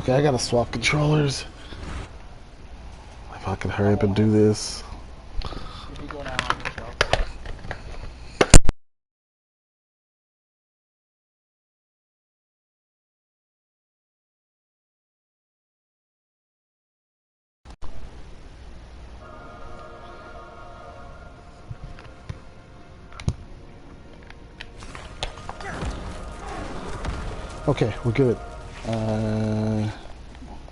Okay, I gotta swap controllers. If I could hurry up and do this. If you go down on yourself. Okay, we're good.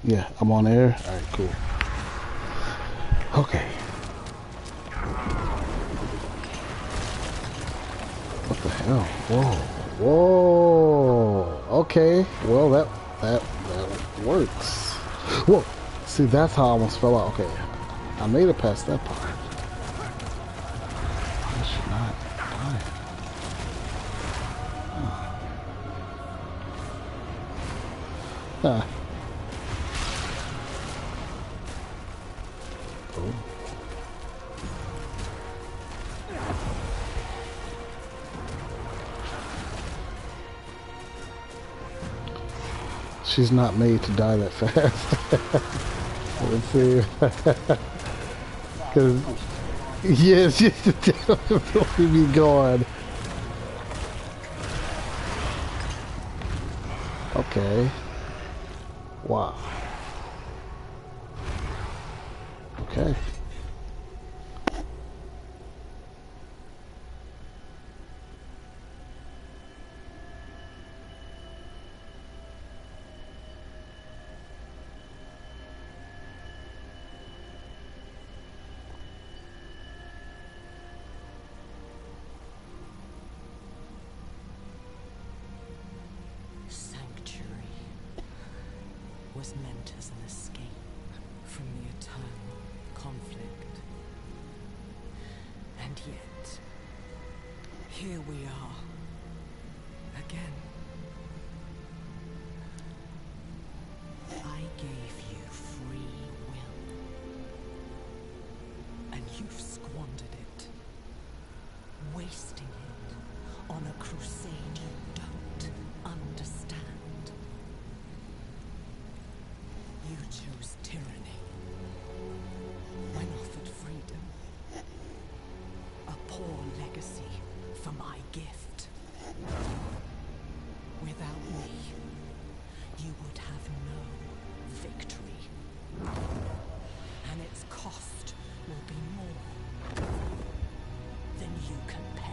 Yeah, I'm on air. Alright, cool. Okay. What the hell? Whoa. Whoa. Okay. Well, that works. Whoa. See, that's how I almost fell out. Okay. I made it past that part. I should not die. Huh. Oh. She's not made to die that fast. Let's see. Because, yeah, she's definitely be gone. Okay. Wow. Okay. Was meant as an escape from the eternal conflict. And yet, here we are, again. I gave you free will, and you've squandered it, wasting it on a crusade you don't understand. You chose tyranny when offered freedom. A poor legacy for my gift. Without me, you would have no victory. And its cost will be more than you can pay.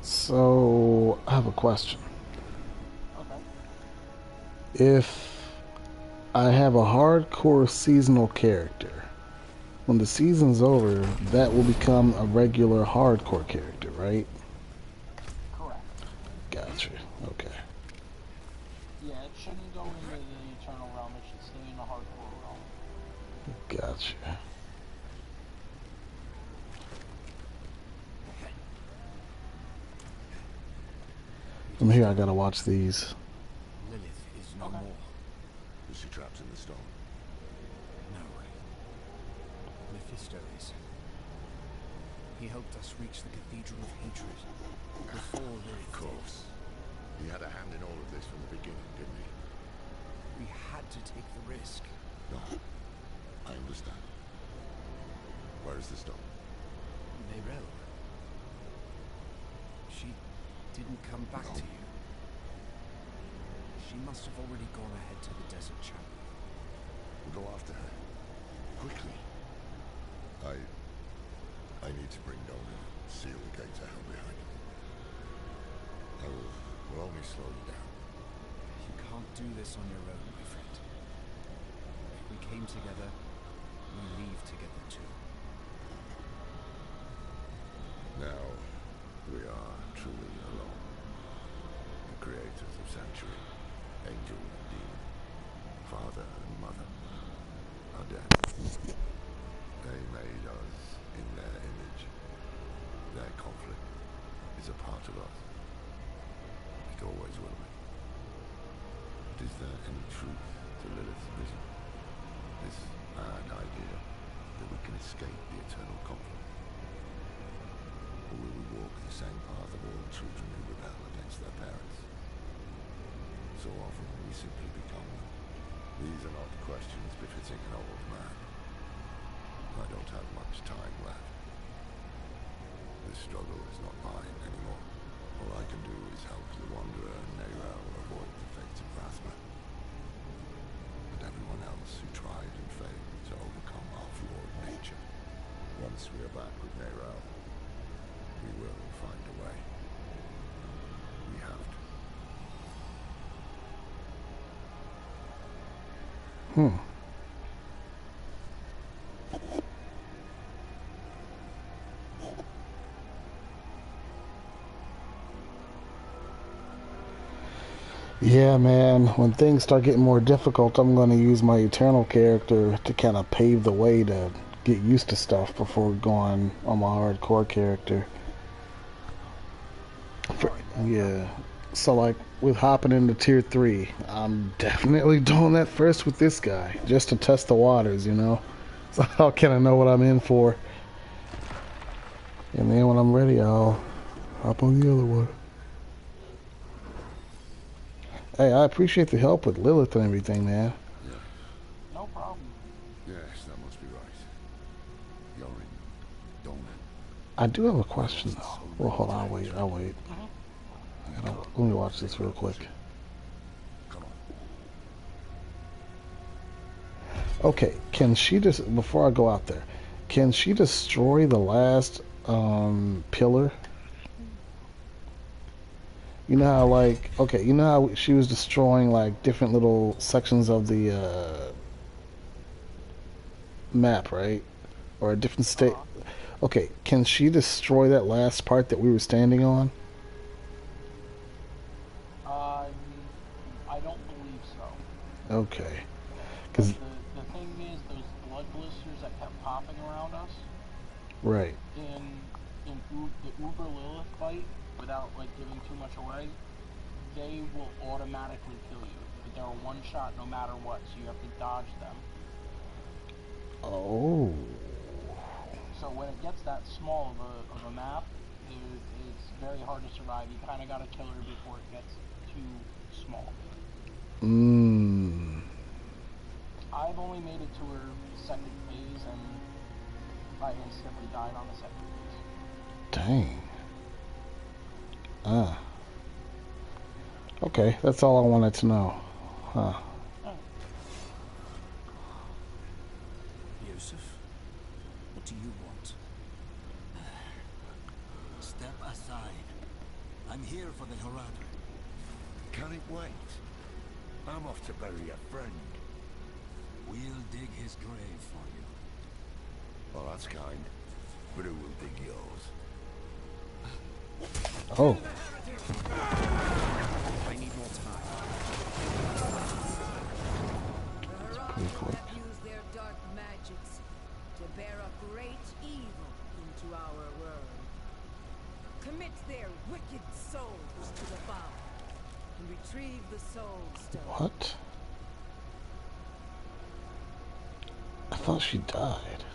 So, I have a question. Okay. If I have a hardcore seasonal character, when the season's over, that will become a regular hardcore character, right? Correct. Gotcha. Okay. Yeah, it shouldn't go into the Eternal Realm, it should stay in the Hardcore Realm. Gotcha. From here, I gotta watch these. Lilith is no more. Is she trapped in the stone? No. Mephisto is. He helped us reach the Cathedral of Hatred before Lilith. Of course. He had a hand in all of this from the beginning, didn't he? We had to take the risk. No. I understand. Where is the stone? Mayrel. She didn't come back to you. She must have already gone ahead to the desert chapel. We'll go after her. Quickly. I need to bring down and seal the gate to hell behind me. Will only slow you down. You can't do this on your own, my friend. If we came together, we leave together too. Now, we are truly alone. The creators of Sanctuary, angel and demon, father and mother, are dead. They made us in their image. Their conflict is a part of us. It always will be. But is there any truth to Lilith's vision? This mad idea that we can escape the eternal conflict? Or will we walk the same path of all children who rebel against their parents? So often we simply become them. These are not questions befitting an old man. I don't have much time left. This struggle is not mine anymore. All I can do is help the Wanderer and Neyrel avoid the fate of Rathma. And everyone else who tried and failed to overcome our flawed nature. Once we are back with Neyrel, we will find a way. We have to. Yeah, man, when things start getting more difficult, I'm going to use my Eternal character to kind of pave the way to get used to stuff before going on my hardcore character. Yeah, so like with hopping into tier 3, I'm definitely doing that first with this guy, just to test the waters, you know? So I'll kind of know what I'm in for. And then when I'm ready, I'll hop on the other one. Hey, I appreciate the help with Lilith and everything, man. Yeah. No problem. Yes, that must be right. You're in Dona. I do have a question, though. Well, hold on, I'll wait. Let me watch this real quick. Come on. Okay, can she just, before I go out there, can she destroy the last pillar? You know how, like, okay, you know how she was destroying, like, different little sections of the map, right? Or a different state. Okay, can she destroy that last part that we were standing on? I don't believe so. Okay. Because The thing is, those blood blisters that kept popping around us right. in the Uber Lilith fight, without like giving too much away, they will automatically kill you. But they're a one shot no matter what, so you have to dodge them. Oh. So when it gets that small of a map, it's very hard to survive. You kind of got to kill her before it gets too small. I've only made it to her second phase, and I instantly died on the second phase. Dang. Okay, that's all I wanted to know. Huh. Yusuf, what do you want? Step aside. I'm here for the Harada. Can it wait? I'm off to bury a friend. We'll dig his grave for you. Well, that's kind. But who will dig yours? Oh. I need more time. The Harada have used their dark magics to bear a great evil into our world. Commit their wicked souls to the bow and retrieve the soul stone. What? I thought she died.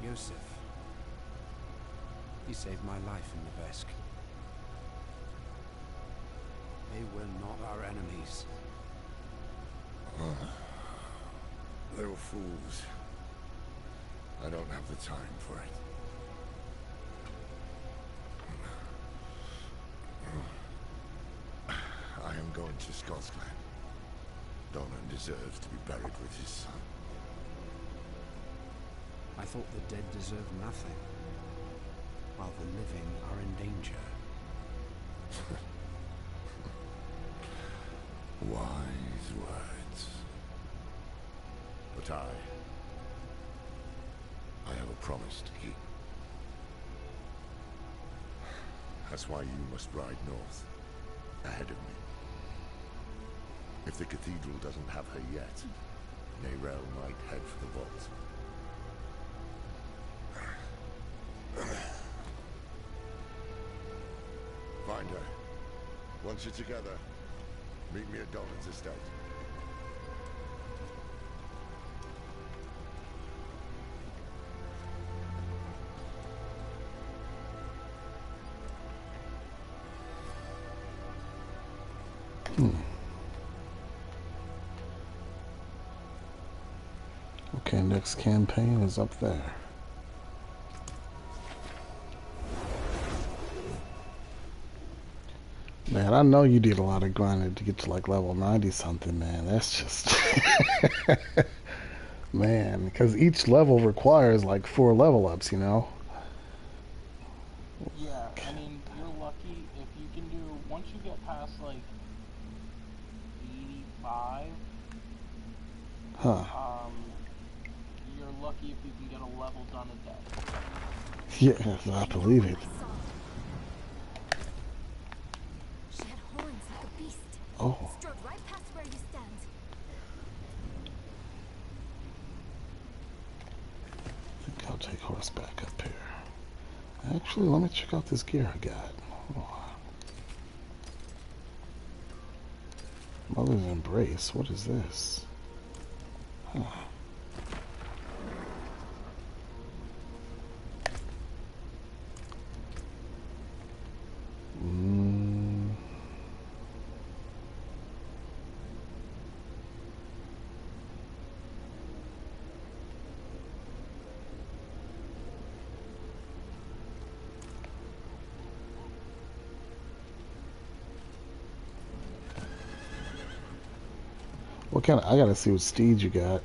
Yusuf, you saved my life in the Vesk. They were not our enemies. They were fools. I don't have the time for it. I'm going to Scotland. Donan deserves to be buried with his son. I thought the dead deserved nothing, while the living are in danger. Wise words. But I have a promise to keep. That's why you must ride north, ahead of me. If the cathedral doesn't have her yet, Neyrelle might head for the vault. Find her. Once you're together, meet me at Donan's estate. Okay, next campaign is up there. Man, I know you did a lot of grinding to get to like level 90 something, man. That's just... man, because each level requires like 4 level ups, you know? Yeah, I mean, you're lucky if you can do, once you get past like 85, Huh. you're lucky if you can get a level done a day. Yeah, I believe it. She had horns like a beast. Oh. Strode right past where you stand. I think I'll take horseback up here. Actually, let me check out this gear I got. Hold on. Mother's Embrace. What is this? Huh. What kind of... I gotta see what steeds you got.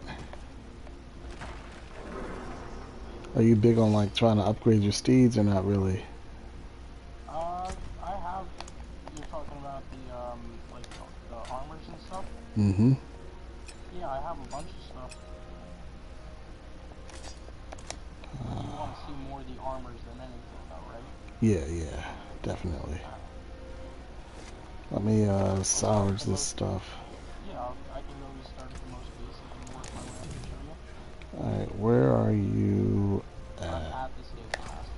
Are you big on like trying to upgrade your steeds or not really? I have, you're talking about the, like, the armors and stuff? Mm-hmm. Yeah, I have a bunch of stuff. You want to see more of the armors than anything though, right? Yeah, definitely. Let me salvage this stuff. Yeah, I can really start at the most basic and work my way up and show you. Alright, where are you I'm at? at the stage master.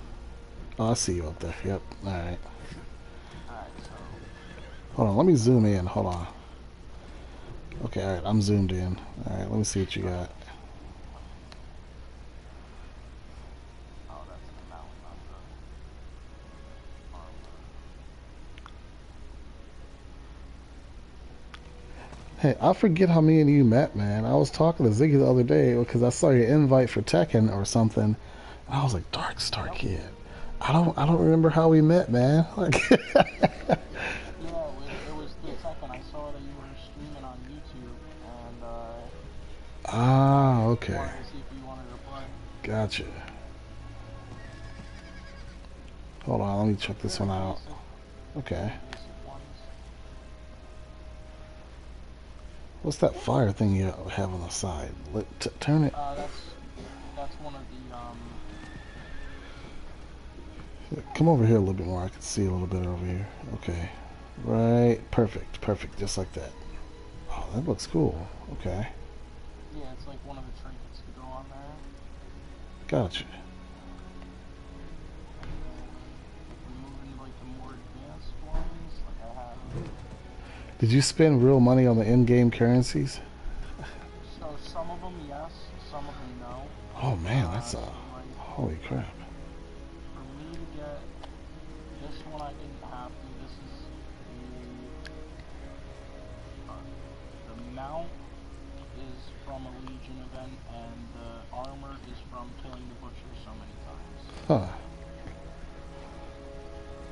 Oh, I see you up there. Yep. Alright. Alright, so... Hold on, let me zoom in. Hold on. Okay, alright, I'm zoomed in. Alright, let me see what you got. Oh, that's the mount, not the armor. Hey, I forget how me and you met, man. I was talking to Ziggy the other day because I saw your invite for Tekken or something, and I was like, Dark Star Kid. I don't remember how we met, man. Like, Yeah, it was the second I saw that you were streaming on YouTube, and ah, okay, wanted to see if you wanted to play. gotcha. Hold on, let me check this one out. Okay. Basic ones. What's that fire thing you have on the side? Turn it. That's one of the Come over here a little bit more. I can see a little bit over here. Okay. Right. Perfect. Perfect. Just like that. Oh, that looks cool. Okay. yeah, it's like one of the trinkets to go on there. Gotcha. If we move into like the more advanced ones, like I have. Did you spend real money on the in-game currencies? So some of them yes, some of them no. Oh man, that's So, a... like, Holy crap. for me to get this one, I didn't have to. This is the mount is from a Legion event, and the armor is from killing the Butcher so many times. Huh.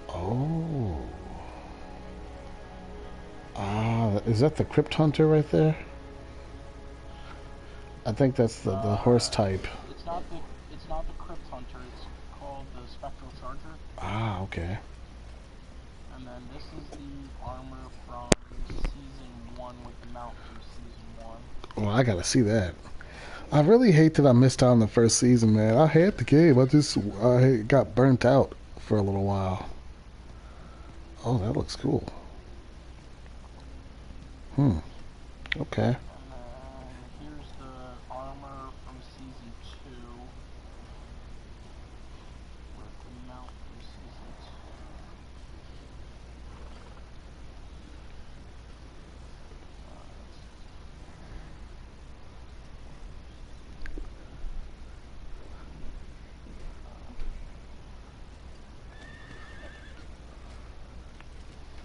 Oh. Ah. Is that the Crypt Hunter right there? I think that's the horse type. It's not the Crypt Hunter. It's called the Spectral Charger. Ah, okay. And then this is the armor from season 1 with the mount from season 1. Well, I gotta see that. I really hate that I missed out on the first season, man. I had the game. I got burnt out for a little while. Oh, that looks cool. Okay. And then here's the armor from season 2 with the mount from season 2.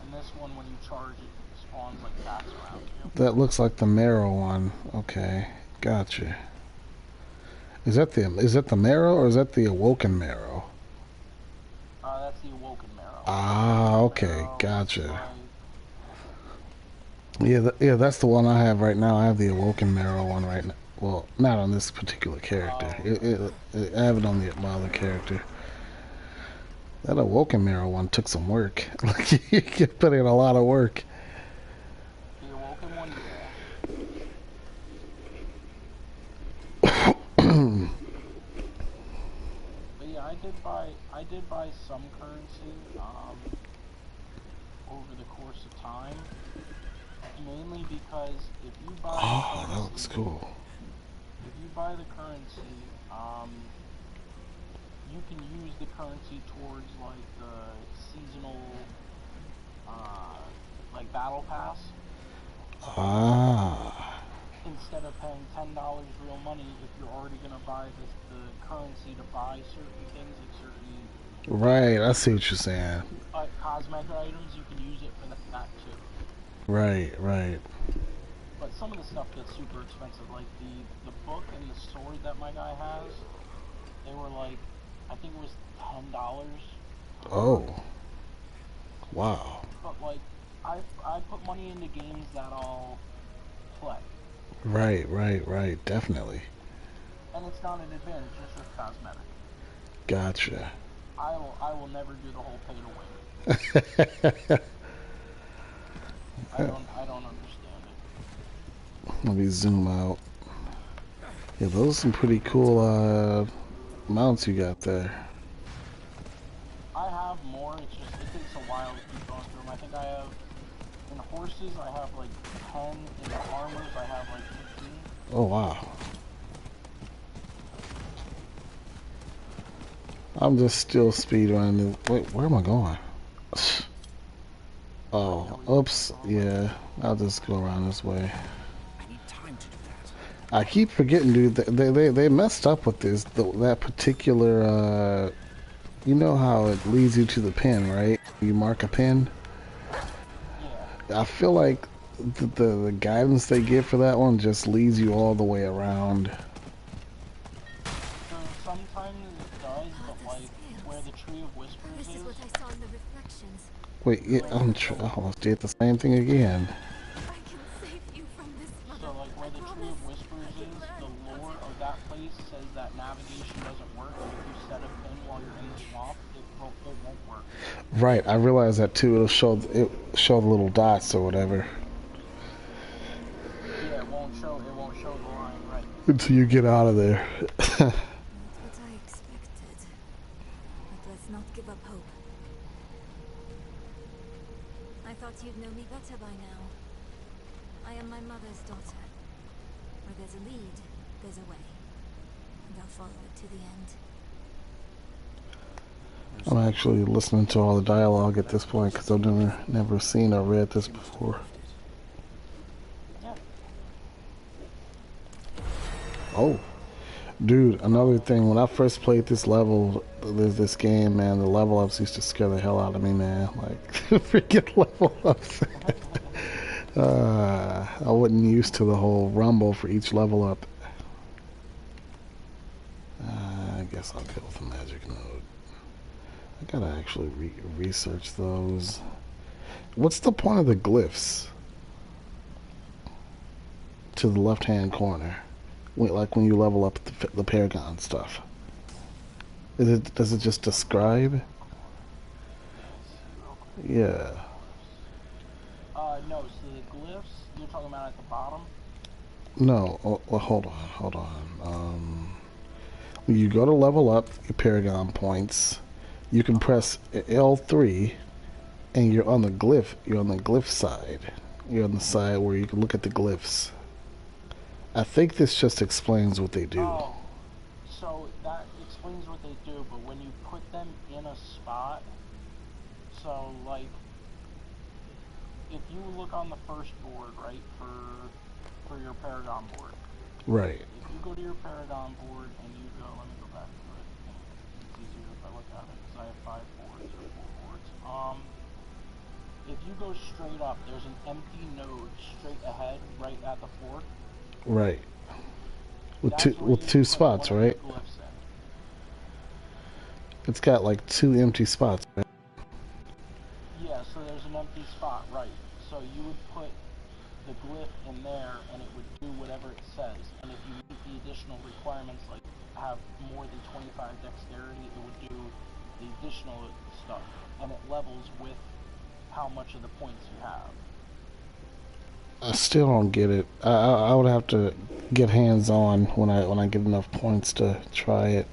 And this one, when you charge it, spawns like bats around you. That looks like the marrow one. Okay, gotcha. Is that the marrow or is that the awoken marrow? That's the awoken marrow. Ah, okay, gotcha. Yeah, that's the one I have right now. I have the awoken marrow one right now. Well, not on this particular character. I have it on my other character. That awoken marrow one took some work. Like you put in a lot of work. The awoken one, but yeah, I did buy some currency over the course of time, mainly because if you buy that looks cool. If you buy the currency, you can use the currency towards like the seasonal like battle pass. Ah. Instead of paying $10 real money, if you're already gonna buy the currency to buy certain things, like certain Right, I see what you're saying. cosmetic items, you can use it for that too. Right. But some of the stuff gets super expensive, like the book and the sword that my guy has. They were like, I think it was $10. Oh. Wow. But like, I put money into games that I'll play. Right. Definitely. And it's not an advantage, it's just cosmetic. Gotcha. I will never do the whole pay to win. I don't understand it. Let me zoom out. Yeah, those are some pretty cool mounts you got there. I have more, it takes a while to keep going through them. I think I have, in horses, I have like 10, in the armors, I have like 15. Oh, wow. I'm just still speedrunning. Wait, where am I going? Oh, oops. Yeah, I'll just go around this way. I need time to do that. I keep forgetting, dude. They messed up with that particular. You know how it leads you to the pin, right? You mark a pin. I feel like the guidance they give for that one just leads you all the way around. So sometimes it does, but like where the Tree of Whispers This is what I saw in the reflections. Wait, yeah, I almost did the same thing again. I can save you from this, Mother. So like where the Tree of Whispers is, the lore of that place says that navigation doesn't work, and if you set a pin while you're in the swamp, it won't work. Right, I realized that too. It'll show the little dots or whatever. Yeah, it won't show the line right. Until you get out of there. Not what I expected. But let's not give up hope. I thought you'd know me better by now. I am my mother's daughter. Where there's a lead, there's a way. And I'll follow it to the end. I'm actually listening to all the dialogue at this point because I've never seen or read this before. Yeah. Oh, dude, another thing. When I first played this this game, man, the level ups used to scare the hell out of me, man. Like, freaking level ups. I wasn't used to the whole rumble for each level up. I guess I'll go with the magic node. I gotta actually research those. What's the point of the glyphs? to the left-hand corner, like when you level up the Paragon stuff. Does it just describe? Yeah. No, so the glyphs, you're talking about at the bottom? No, well, hold on. When you go to level up your Paragon points, you can press L3, and you're on the glyph. You're on the glyph side. You're on the side where you can look at the glyphs. I think this just explains what they do. Oh, so that explains what they do, but when you put them in a spot, so like, if you look on the first board, right, for your Paragon board. Right. If you go to your Paragon board and you go, let me go back to it. It's easier if I look at it because I have 5 boards or 4 boards. If you go straight up, there's an empty node straight ahead, right at the fork. Right. With two spots, right? It's got like 2 empty spots, right? Yeah, so there's an empty spot, right. So you would put the glyph in there and it would do whatever it says. And if you meet the additional requirements, like have more than 25 dexterity, it would do the additional stuff. And it levels with how much of the points you have. I still don't get it. I would have to get hands on when I get enough points to try it.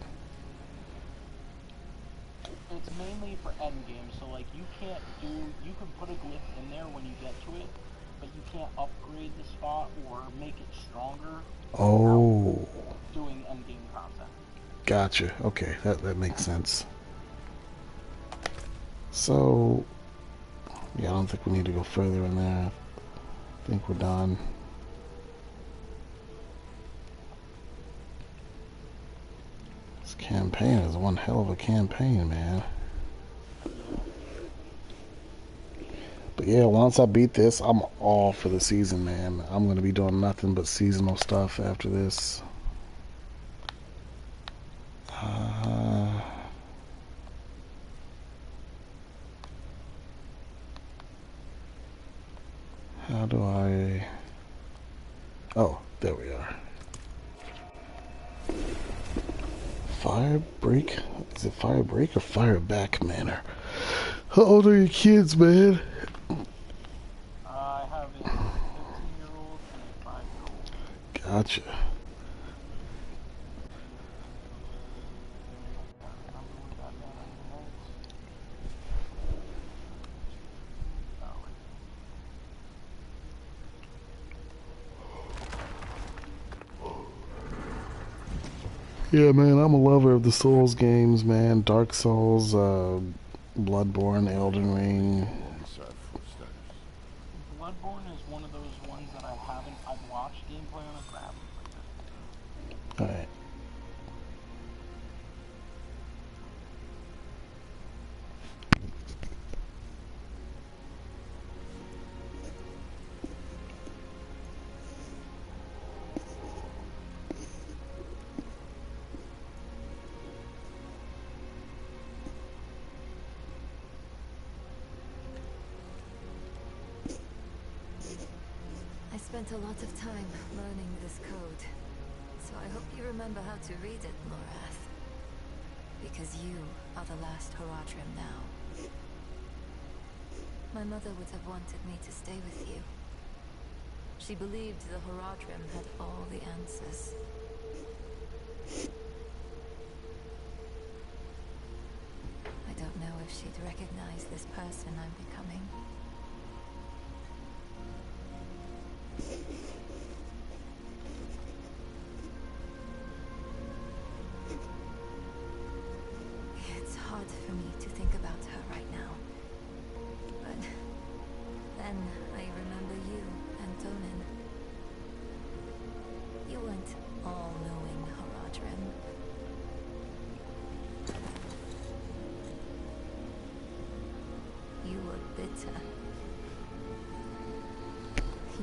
It's mainly for endgame, so like you can put a glyph in there when you get to it, but you can't upgrade the spot or make it stronger. Oh. Doing endgame content. Gotcha. Okay, that makes sense. So, yeah, I don't think we need to go further in there. I think we're done. This campaign is one hell of a campaign, man. But yeah, once I beat this, I'm all for the season, man. I'm going to be doing nothing but seasonal stuff after this. How do I... Oh, there we are. Fire break? Is it fire break or fire back manner? How old are your kids, man? I have a 15-year-old and a 5-year-old. Gotcha. Yeah, man, I'm a lover of the Souls games, man. Dark Souls, Bloodborne, Elden Ring. Bloodborne is one of those ones that I've watched gameplay on it, but I haven't played it. Alright. I spent a lot of time learning this code, so I hope you remember how to read it, Lorath. Because you are the last Horadrim now. My mother would have wanted me to stay with you. She believed the Horadrim had all the answers. I don't know if she'd recognize this person I'm becoming. It's hard for me to think about her right now. But then I remember you, Antonin. You weren't all-knowing, Horadrim. You were bitter.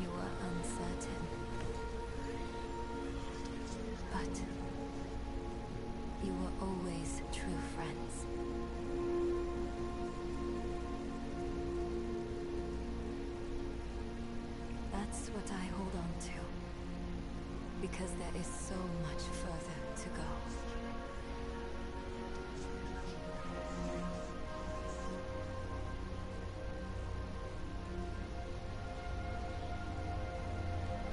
You were uncertain. But you were always true friends. That's what I hold on to. because there is so much further to go.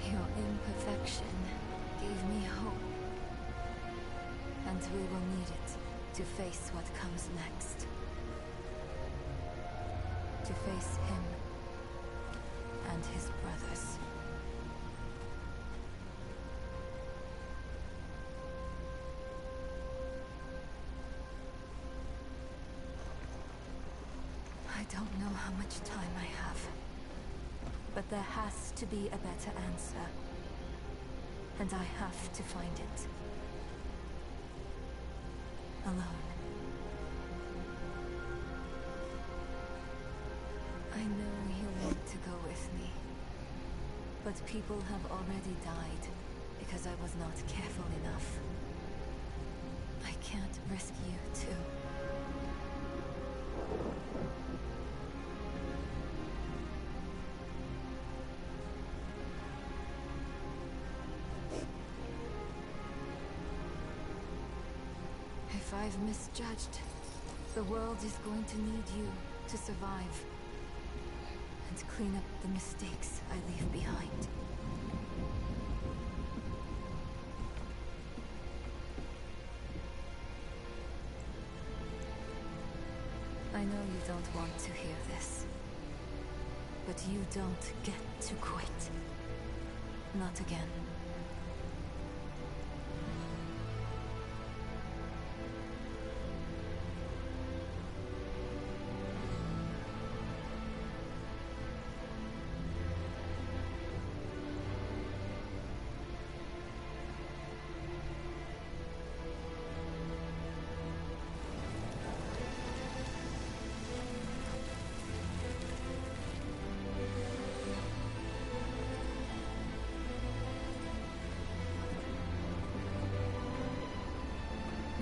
Your imperfection gave me hope, and we will need it to face what comes next. To face him and his brothers. I don't know how much time I have, but there has to be a better answer, and I have to find it. Alone. I know he'll want to go with me, but people have already died because I was not careful enough. I can't risk you too. If I've misjudged, the world is going to need you to survive and clean up the mistakes I leave behind. I know you don't want to hear this, but you don't get to quit. Not again.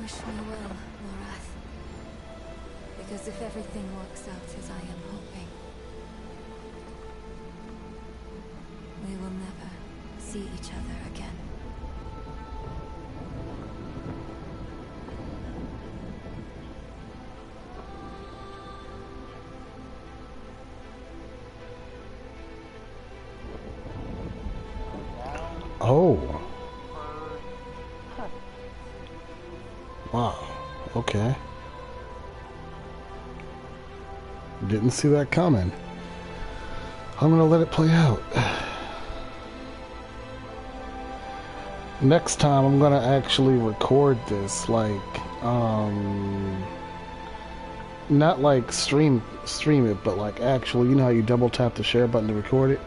Wish me well, Lorath. Because if everything works out as I am hoping, we will never see each other again. Oh. Wow. Okay. Didn't see that coming. I'm gonna let it play out. Next time I'm gonna actually record this, like, not like stream it, but like actually, you know how you double tap the share button to record it?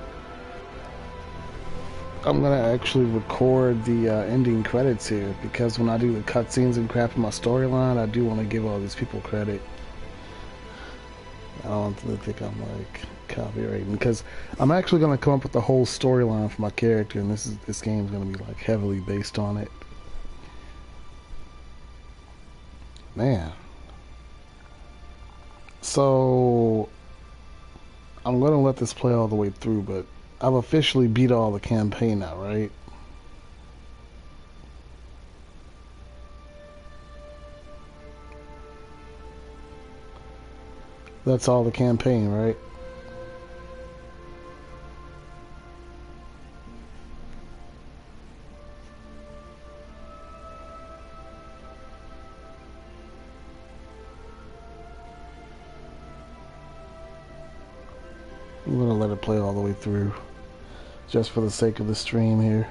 I'm gonna actually record the ending credits here, because when I do the cutscenes and crap in my storyline, I do want to give all these people credit. I don't want them to think I'm like copywriting, because I'm actually gonna come up with the whole storyline for my character, and this game's gonna be like heavily based on it. Man. So I'm gonna let this play all the way through, but I've officially beat all the campaign now, right? That's all the campaign, right? I'm gonna let it play all the way through, just for the sake of the stream here.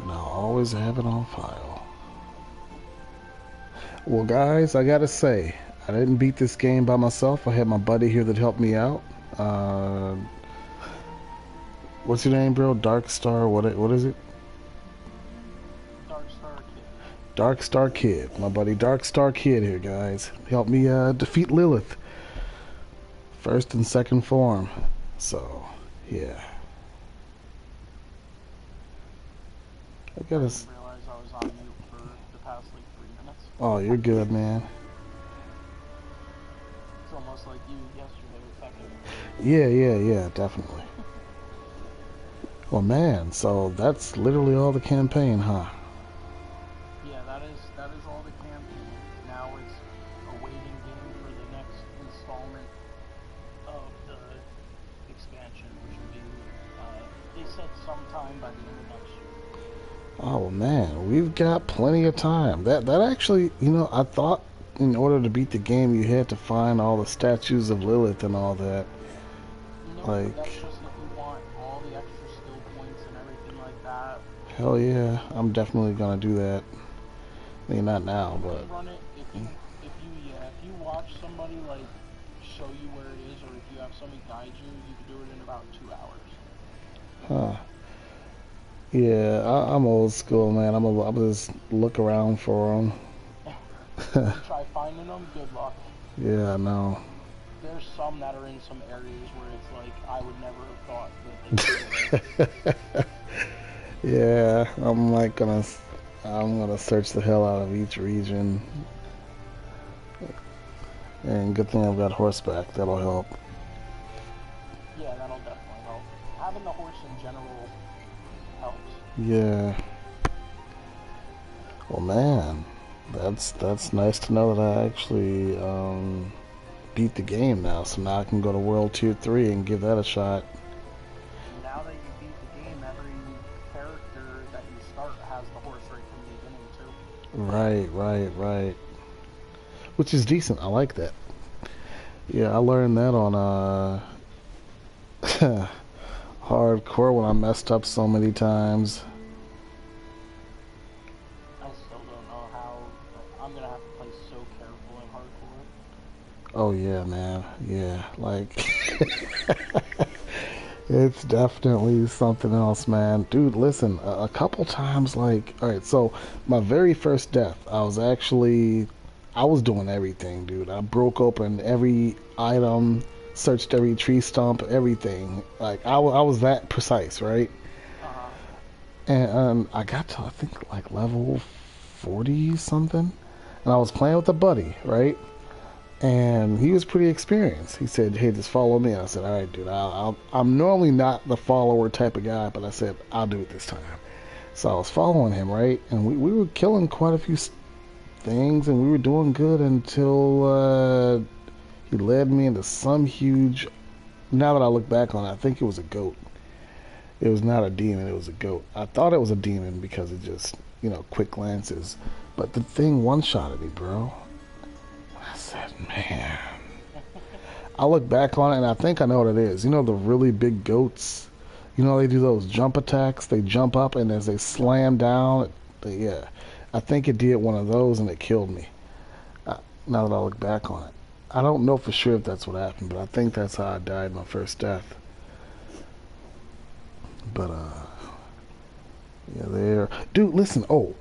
And I'll always have it on file. Well, guys, I gotta say, I didn't beat this game by myself. I had my buddy here that helped me out. What's your name, bro? Dark Star, what is it? Dark Star Kid. Dark Star Kid. My buddy Dark Star Kid here, guys. Helped me defeat Lilith. First and second form. So, yeah. I gotta... I didn't realize I was on mute for the past like 3 minutes. Oh, you're good, man. It's almost like you yesterday with Becca. Yeah, definitely. Well, man, so that's literally all the campaign, huh? Yeah, that is all the campaign. Now it's a waiting game for the next installment of the expansion, which will be, they said sometime by the end of next year. Oh man, we've got plenty of time. That actually, you know, I thought in order to beat the game you had to find all the statues of Lilith and all that. No, Like, that's just if you want all the extra skill points and everything like that. hell yeah, I'm definitely gonna do that. I mean, not now, You but can run it if you watch somebody like show you where it is, or if you have somebody guide you, you can do it in about 2 hours. huh? Yeah, I'm old school, man. I'm just look around for them. You try finding them, good luck. Yeah, I know. There's some that are in some areas where it's like I would never have thought that they could have. Yeah, I'm gonna search the hell out of each region. And good thing I've got horseback. That'll help. Yeah, that'll definitely help. Having the horse in general helps. Yeah. Well, man, that's nice to know that I actually beat the game now. So now I can go to World Tier 3 and give that a shot. Now that you beat the game, every character that you start has the horse right from the beginning too. Right. Which is decent. I like that. Yeah, I learned that on hardcore when I messed up so many times. I still don't know how, but I'm gonna have to play so careful in hardcore. Oh yeah, man. Yeah, like it's definitely something else, man. Dude, listen, a couple times, like, all right, so my very first death, I was doing everything, dude. I broke open every item, searched every tree stump, everything. Like, I was that precise, right? Uh-huh. And I got to, I think, like level 40 something. And I was playing with a buddy, right? And he was pretty experienced. He said, "Hey, just follow me." I said, "All right, dude. I'm normally not the follower type of guy, but I said I'll do it this time." So I was following him, right? And we were killing quite a few things, and we were doing good until he led me into some huge. Now that I look back on it, I think it was a goat. It was not a demon. It was a goat. I thought it was a demon because it just, quick glances. But the thing one-shotted me, bro. I said, man. I look back on it and I think I know what it is. You know the really big goats? You know they do those jump attacks? They jump up and as they slam down, yeah. I think it did one of those and it killed me. Now that I look back on it. I don't know for sure if that's what happened, but I think that's how I died my first death. But, yeah, there. Dude, listen. Oh,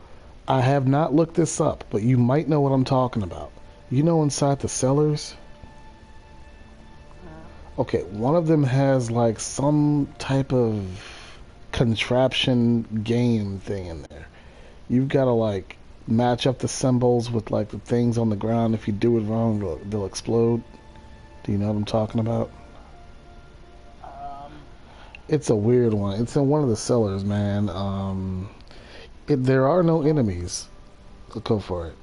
I have not looked this up, but you might know what I'm talking about. You know inside the cellars? Okay, one of them has like some type of contraption game thing in there. You've got to like match up the symbols with like the things on the ground. If you do it wrong, they'll explode. Do you know what I'm talking about? It's a weird one. It's in one of the cellars, man. There are no enemies. Go for it.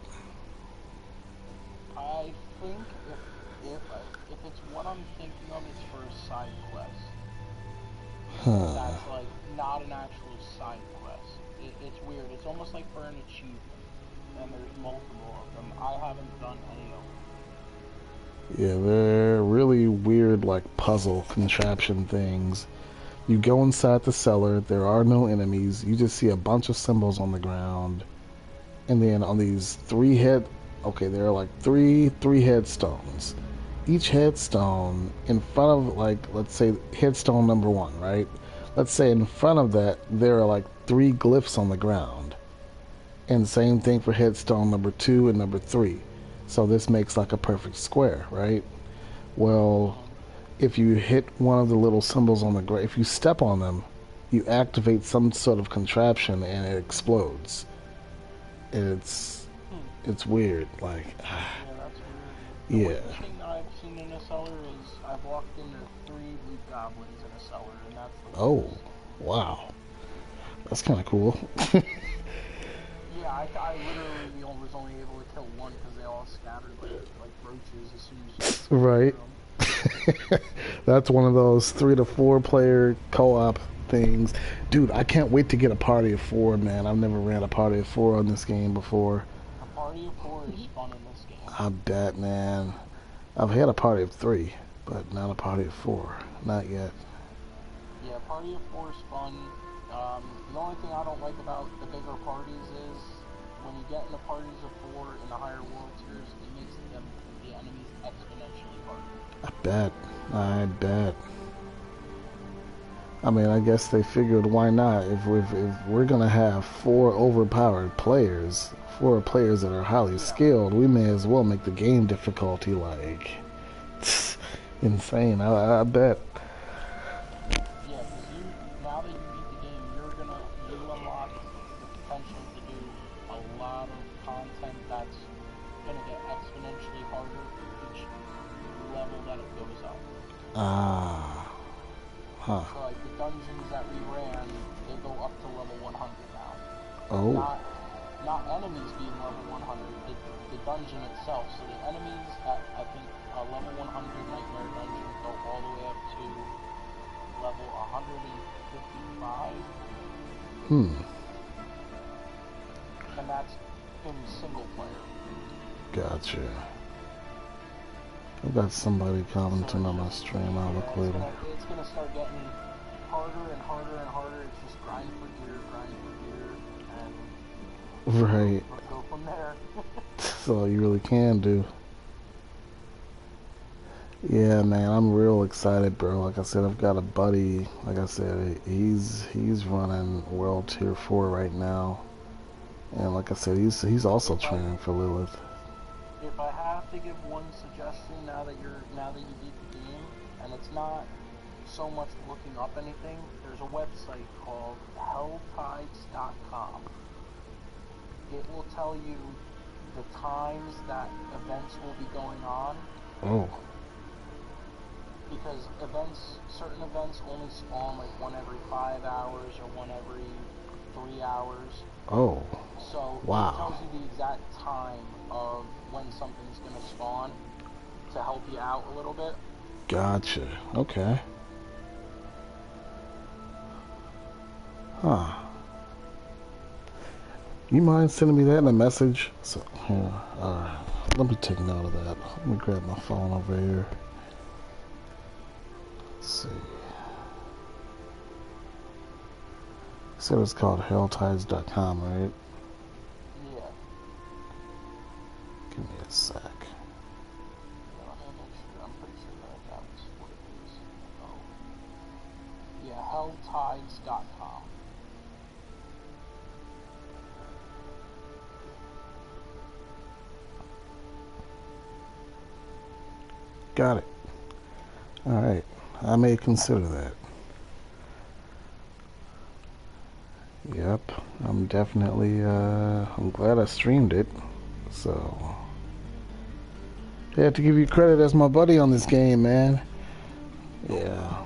I think if it's what I'm thinking of, it's for a side quest. That's like not an actual side quest. It's weird. It's almost like for an achievement, and there's multiple of them. I haven't done any of them. Yeah, they're really weird, like puzzle contraption things. You go inside the cellar. There are no enemies. You just see a bunch of symbols on the ground, and then on these there are like three headstones. Each headstone in front of, like, let's say headstone number 1, right? Let's say in front of that there are like 3 glyphs on the ground, and same thing for headstone number 2 and number 3. So this makes like a perfect square, right? Well, if you hit one of the little symbols on the ground, if you step on them, you activate some sort of contraption and it explodes. It's weird, like Yeah, that's weird. The yeah. weirdest thing that I've seen in a cellar is I've walked into 3 loot goblins in a cellar, and that's the weirdest. Wow. That's kind of cool. Yeah, I literally was only able to kill one because they all scattered like roaches as soon as you Right. them. That's one of those 3 to 4 player co-op things. Dude, I can't wait to get a party of 4, man. I've never ran a party of 4 on this game before. A party of 4 is fun in this game. I bet, man. I've had a party of 3, but not a party of 4. Not yet. Yeah, party of 4 is fun. The only thing I don't like about the bigger parties is when you get into parties of 4 in the higher world tiers, it makes the enemies exponentially harder. I bet. I mean, I guess they figured, why not? If we're gonna have 4 overpowered players, 4 players that are highly skilled, we may as well make the game difficulty like insane. I bet. Yeah, because now that you beat the game, you unlock the potential to do a lot of content that's gonna get exponentially harder each level that it goes up. Huh. So like the dungeons that we ran, they go up to level 100 now. Oh. Not enemies being level 100, the dungeon itself. So the enemies at, I think, level 100 Nightmare Dungeon go all the way up to level 155. And that's in single player. Gotcha. I've got somebody commenting on my stream. I'll look later. It's gonna start getting harder and harder and harder. It's just grind for gear, and Right. we'll go from there. That's all you really can do. Yeah, man, I'm real excited, bro. Like I said, I've got a buddy. Like I said, he's running World Tier 4 right now, and like I said, he's also training for Lilith. If I have to give one suggestion now that you beat the game, and it's not so much looking up anything, there's a website called helltides.com. It will tell you the times that events will be going on. Oh. Because certain events only spawn like one every 5 hours or one every 3 hours. Oh. So wow. It tells you the exact time of when something's gonna spawn to help you out a little bit. Gotcha. Okay. Huh. You mind sending me that in a message? So, yeah. Alright. Let me take note of that. Let me grab my phone over here. Let's see. You said it's called helltides.com, right? Yeah. Give me a sec. Let me make sure. I'm pretty sure that that's what it is. Oh. Yeah, helltides.com. Got it. Alright. I may consider that. Yep. I'm definitely, I'm glad I streamed it. So, I have to give you credit as my buddy on this game, man. Yeah.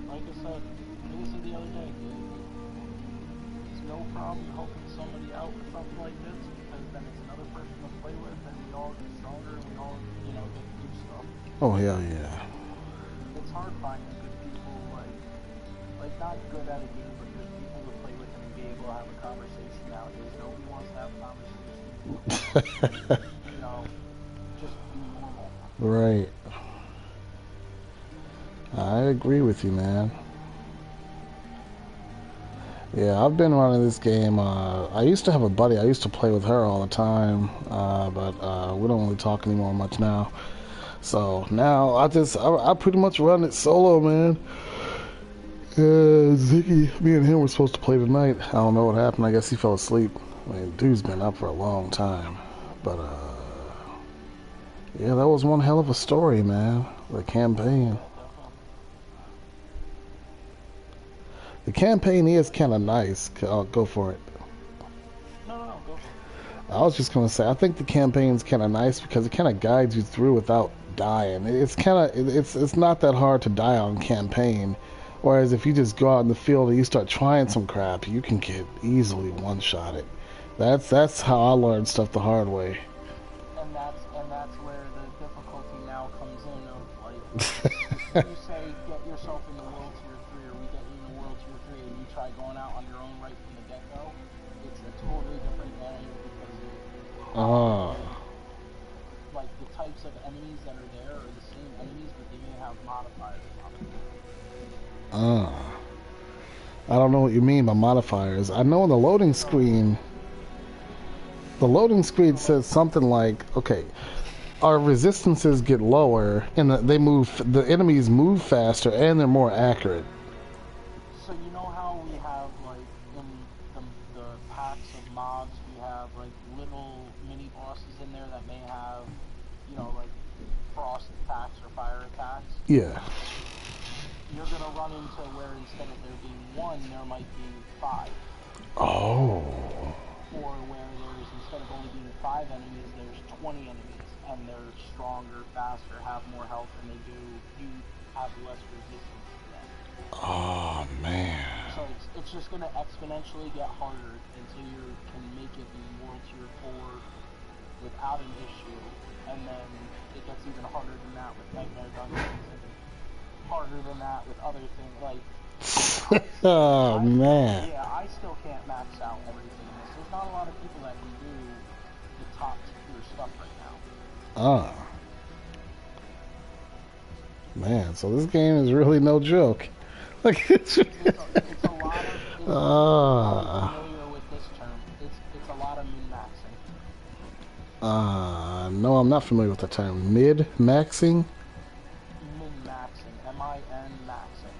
Like I said the other day, it's no problem helping somebody out with something like this, because then it's another person to play with, and we all get stronger, and we all, get to do stuff. Oh, hell yeah. It's hard finding good people, like not good at a game, but good people to play with and be able to have a conversation nowadays. Nobody wants to have a conversation. Just be normal. Right. I agree with you, man. Yeah, I've been running this game. I used to have a buddy. I used to play with her all the time, but we don't really talk anymore much now. So now I pretty much run it solo, man. Ziggy, me and him were supposed to play tonight. I don't know what happened. I guess he fell asleep. I mean, dude's been up for a long time. But, yeah, that was one hell of a story, man. The campaign. The campaign is kind of nice. I'll go for it. No, go for it. I was just going to say, I think the campaign's kind of nice because it kind of guides you through without dying. It's kind of, it's not that hard to die on campaign. Whereas if you just go out in the field and you start trying some crap, you can get easily one-shotted. That's how I learned stuff the hard way. And that's where the difficulty now comes in of like you say get yourself in the world tier 3 or we get you in the world tier 3 and you try going out on your own right from the get-go, it's a totally different animal because of like the types of enemies that are there are the same enemies but they may have modifiers on them. I don't know what you mean by modifiers. I know in the loading screen says something like, okay, our resistances get lower and the enemies move faster and they're more accurate. So you know how we have like in the packs of mobs we have like little mini bosses in there that may have, you know, like frost attacks or fire attacks? Yeah. You're gonna run into where instead of there being one, there might be 5. Oh. Or where there's, instead of only being 5 enemies, there's 20 enemies, and they're stronger, faster, have more health, and you have less resistance to them. Oh, man. So it's just gonna exponentially get harder until you can make it in World Tier 4 without an issue, and then it gets even harder than that with Nightmare Dungeons, and harder than that with other things, like... Oh, man. Yeah, I still can't max out everything in this. There's not a lot of people that can do the top tier stuff right now. Man, so this game is really no joke. Like, it's a lot of... familiar with this term. It's a lot of min-maxing. No, I'm not familiar with the term. Mid-maxing? Min-maxing. M-I-N maxing.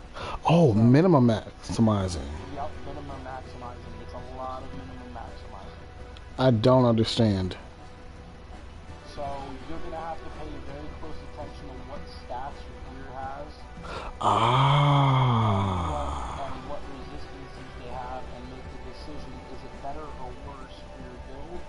Oh, so, minimum maximizing. Yep, minimum maximizing. It's a lot of minimum maximizing. I don't understand. So, you're going to have to pay very close attention to what stats your gear has. And what resistances they have, and make the decision, is it better or worse for your build?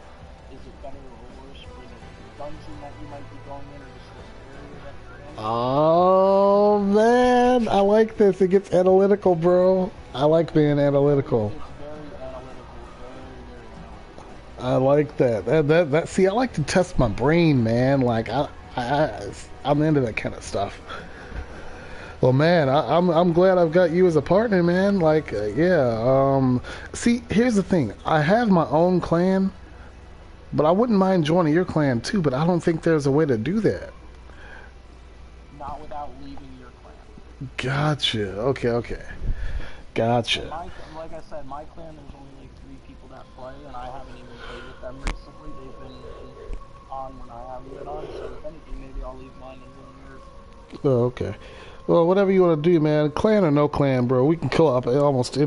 Is it better or worse for the dungeon that you might be going in, or just the area that you're in? Oh, man. I like this. It gets analytical, bro. I like being analytical. It's very analytical. Very, very analytical. I like that. See, I like to test my brain, man. Like, I'm into that kind of stuff. Well, man, I'm glad I've got you as a partner, man. Like, yeah. See, here's the thing. I have my own clan, but I wouldn't mind joining your clan too. But I don't think there's a way to do that. Not without leaving your clan. Gotcha. Okay. Gotcha. Like I said, my clan, there's only like 3 people that play, and I haven't even played with them recently. They've been on when I haven't been on, so if anything, maybe I'll leave mine and join yours. Oh, okay. Well, whatever you want to do, man. Clan or no clan, bro. We can kill up almost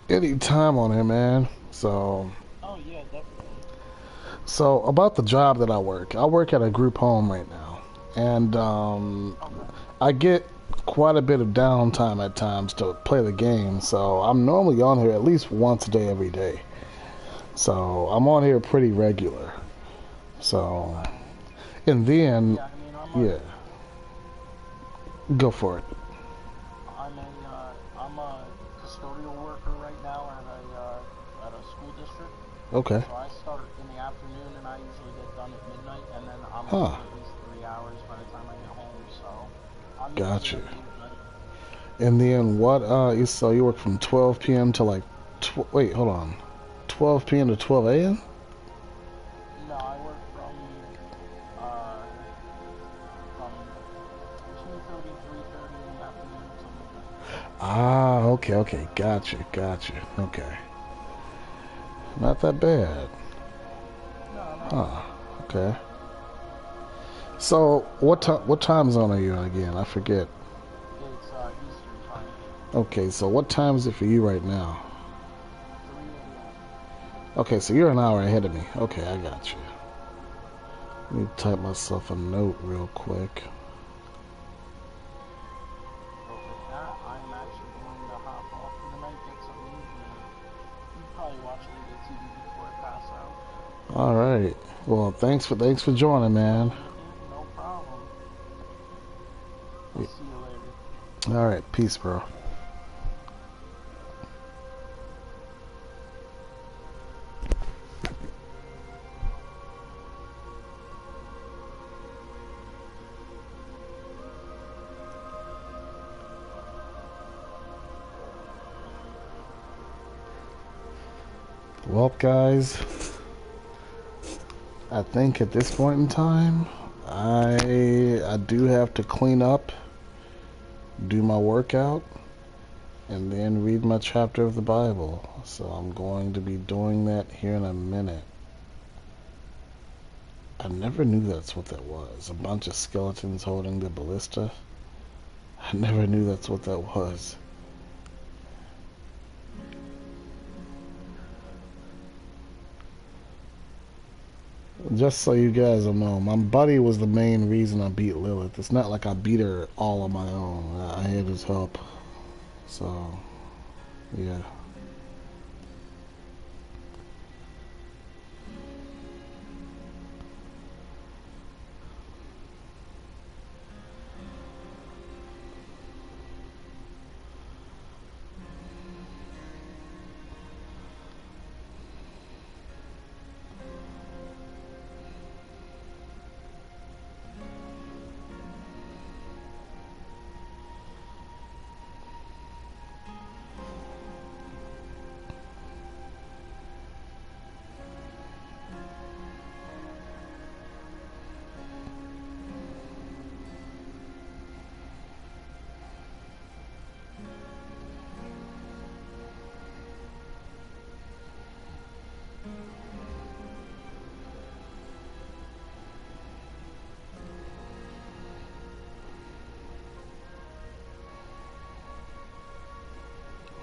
any time on here, man. So. Oh yeah, definitely. So about the job that I work at a group home right now, and I get quite a bit of downtime at times to play the game. So I'm normally on here at least once a day, every day. So I'm on here pretty regular. So, and then yeah. Go for it. I'm a custodial worker right now at a school district. Okay. So I start in the afternoon and I usually get done at midnight, and then I'm at least 3 hours by the time I get home. So I'm gotcha. And then what? So you work from 12 p.m. to like, wait, hold on, 12 p.m. to 12 a.m. No, I work from 2:30, 3:30 in the afternoon, something like that. Okay. Gotcha. Okay. Not that bad. No. Okay. So, what time zone are you in again? I forget. It's Eastern time. Okay, so what time is it for you right now? 3 a.m. Okay, so you're an hour ahead of me. Okay, I got you. Let me type myself a note real quick. I'm actually going to hop off for the night, get some news, and you probably watch a little bit of TV before I pass out. All right. Well, thanks for joining, man. No problem. I'll see you later. All right. Peace, bro. Well, guys, I think at this point in time, I do have to clean up, do my workout, and then read my chapter of the Bible. So I'm going to be doing that here in a minute. I never knew that's what that was. A bunch of skeletons holding the ballista. I never knew that's what that was. Just so you guys will know, my buddy was the main reason I beat Lilith. It's not like I beat her all on my own. I had his help. So, yeah.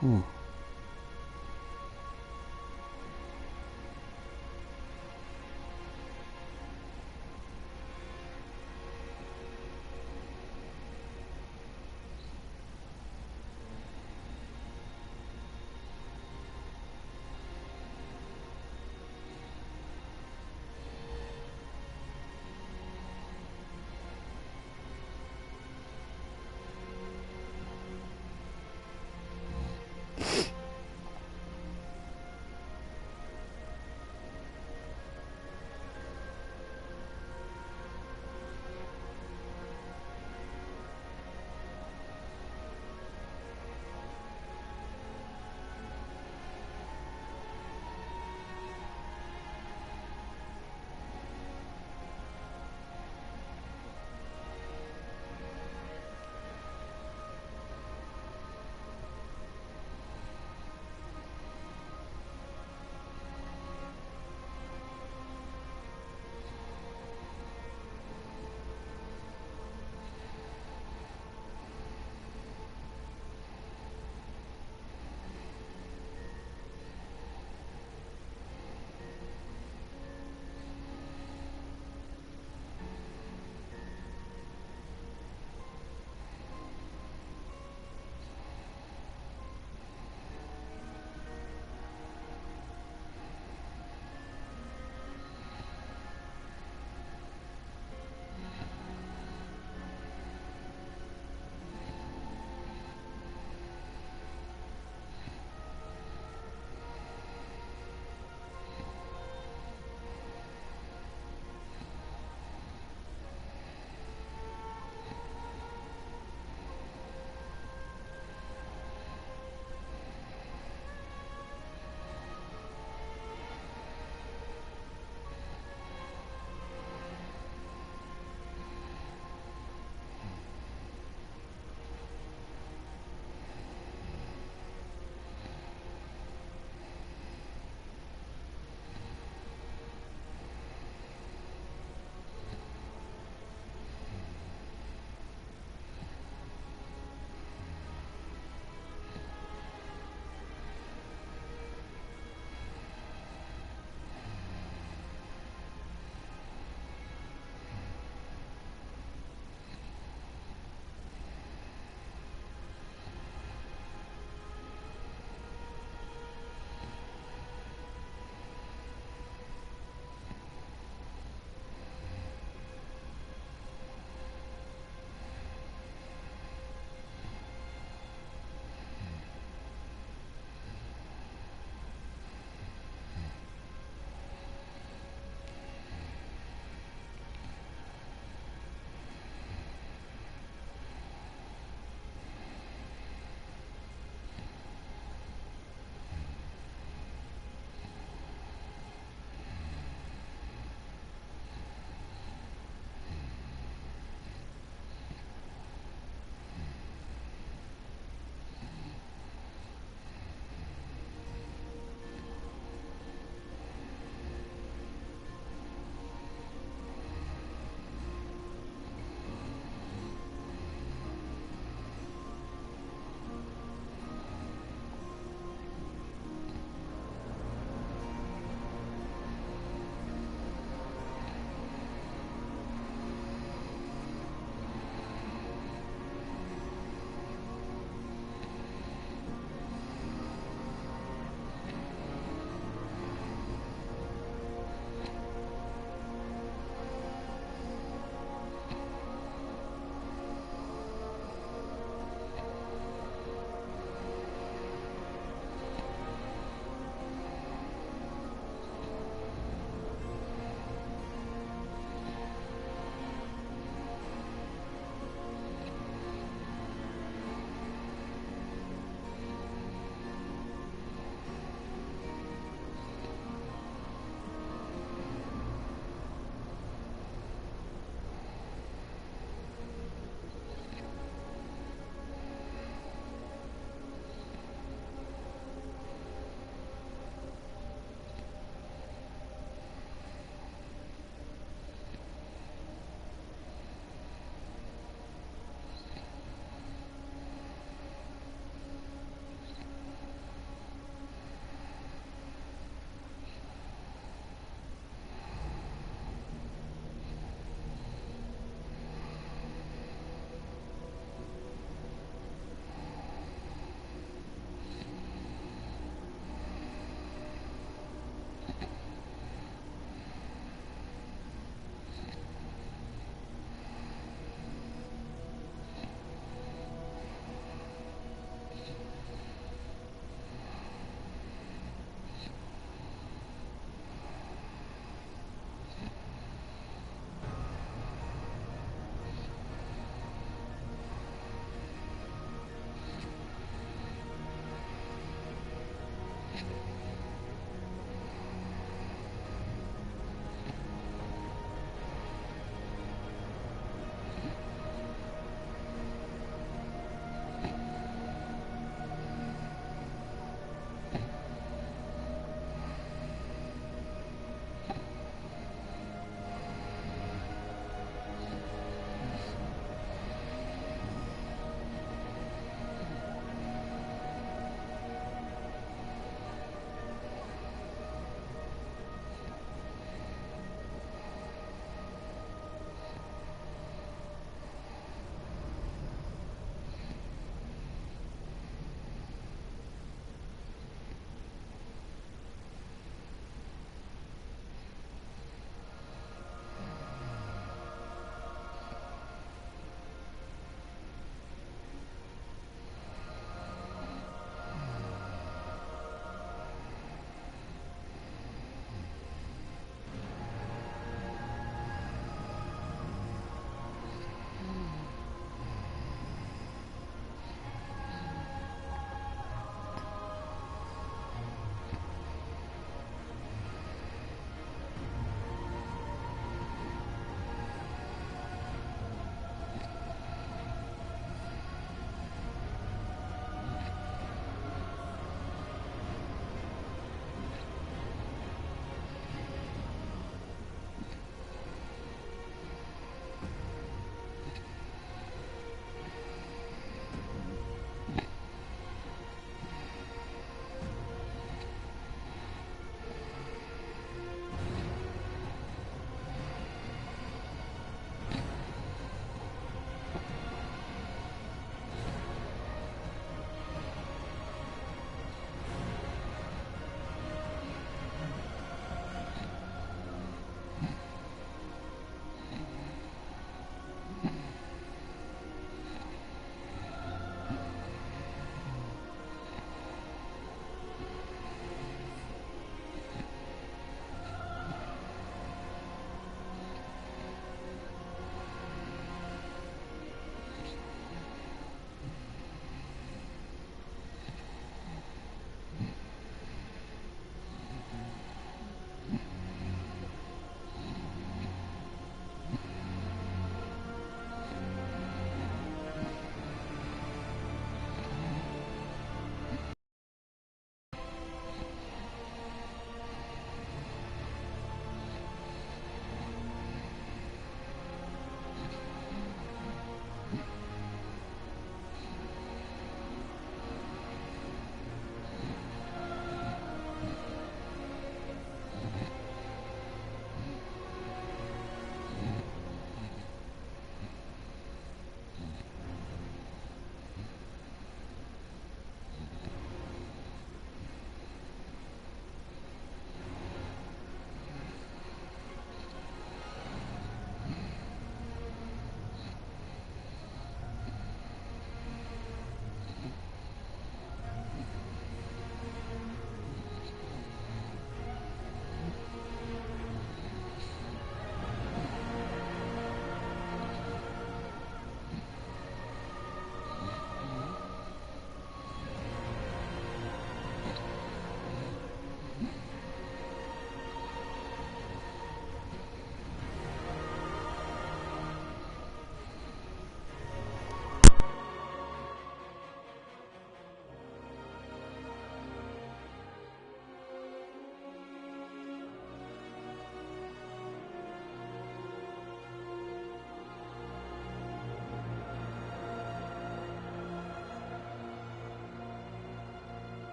Hmm.